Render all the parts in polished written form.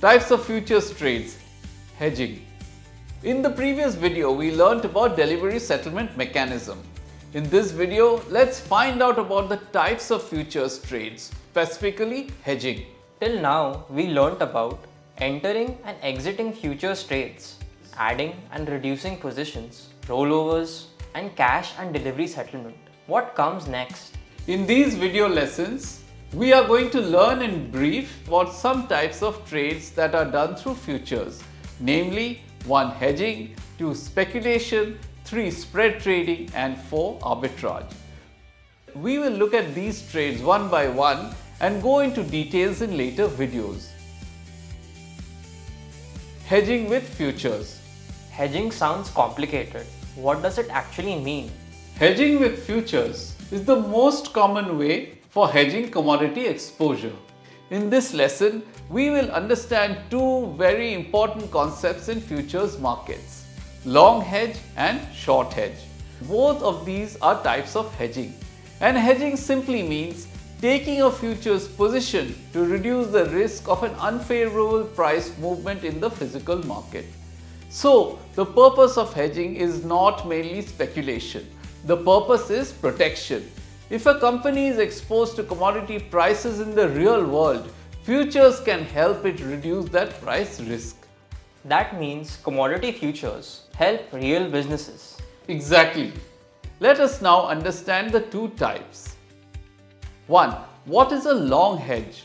Types of futures trades. Hedging. In the previous video, we learnt about delivery settlement mechanism. In this video, let's find out about the types of futures trades, specifically hedging. Till now, we learnt about entering and exiting futures trades, adding and reducing positions, rollovers, and cash and delivery settlement. What comes next? In these video lessons, we are going to learn in brief about some types of trades that are done through futures, namely 1. Hedging, 2. Speculation, 3. Spread trading, and 4. Arbitrage. We will look at these trades one by one and go into details in later videos. Hedging with futures. Hedging sounds complicated. What does it actually mean? Hedging with futures is the most common way for hedging commodity exposure. In this lesson, we will understand two very important concepts in futures markets: long hedge and short hedge. Both of these are types of hedging, and hedging simply means taking a futures position to reduce the risk of an unfavorable price movement in the physical market. So, the purpose of hedging is not mainly speculation. The purpose is protection. If a company is exposed to commodity prices in the real world, futures can help it reduce that price risk. That means commodity futures help real businesses. Exactly. Let us now understand the two types. 1. What is a long hedge?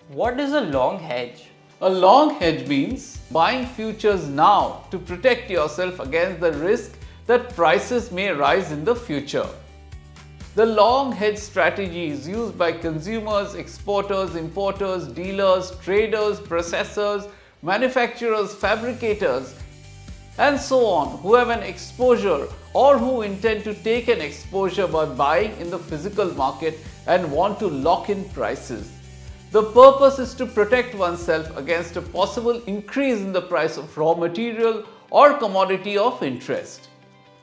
What is a long hedge? A long hedge means buying futures now to protect yourself against the risk that prices may rise in the future. The long hedge strategy is used by consumers, exporters, importers, dealers, traders, processors, manufacturers, fabricators, and so on, who have an exposure or who intend to take an exposure by buying in the physical market and want to lock in prices. The purpose is to protect oneself against a possible increase in the price of raw material or commodity of interest.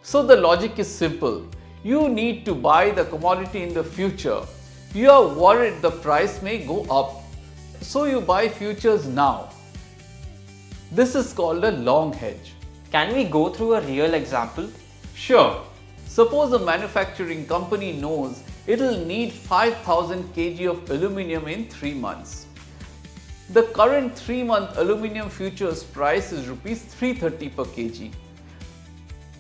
So the logic is simple. You need to buy the commodity in the future. You are worried the price may go up, so you buy futures now. This is called a long hedge. Can we go through a real example? Sure. Suppose a manufacturing company knows it will need 5,000 kg of aluminium in 3 months. The current 3-month aluminium futures price is Rs 330 per kg.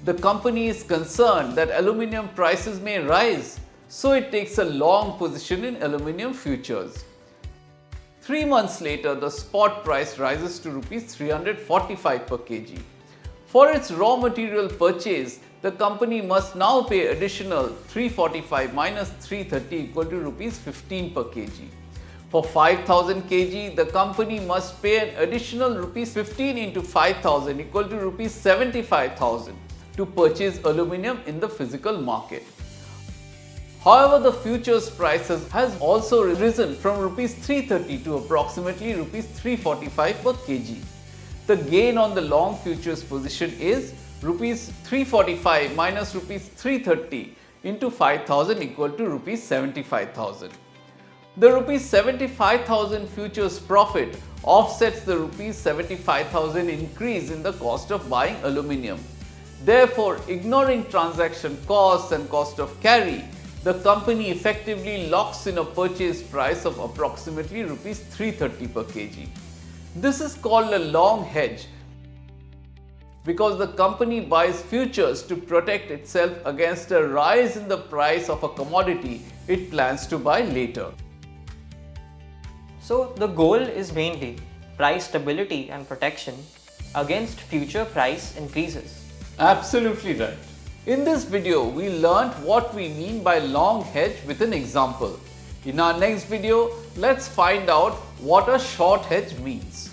The company is concerned that aluminium prices may rise, so it takes a long position in aluminium futures. 3 months later, the spot price rises to Rs 345 per kg. For its raw material purchase, the company must now pay additional 345 minus 330 equal to Rs 15 per kg. For 5,000 kg, the company must pay an additional Rs 15 into 5,000 equal to Rs 75,000 to purchase aluminium in the physical market. However, the futures prices has also risen from Rs 330 to approximately Rs 345 per kg. The gain on the long futures position is Rs 345 minus Rs 330 into 5,000 equal to Rs 75,000. The Rs 75,000 futures profit offsets the Rs 75,000 increase in the cost of buying aluminium. Therefore, ignoring transaction costs and cost of carry, the company effectively locks in a purchase price of approximately Rs 330 per kg. This is called a long hedge because the company buys futures to protect itself against a rise in the price of a commodity it plans to buy later. So the goal is mainly price stability and protection against future price increases. Absolutely right. In this video, we learnt what we mean by long hedge with an example. In our next video, let's find out what a short hedge means.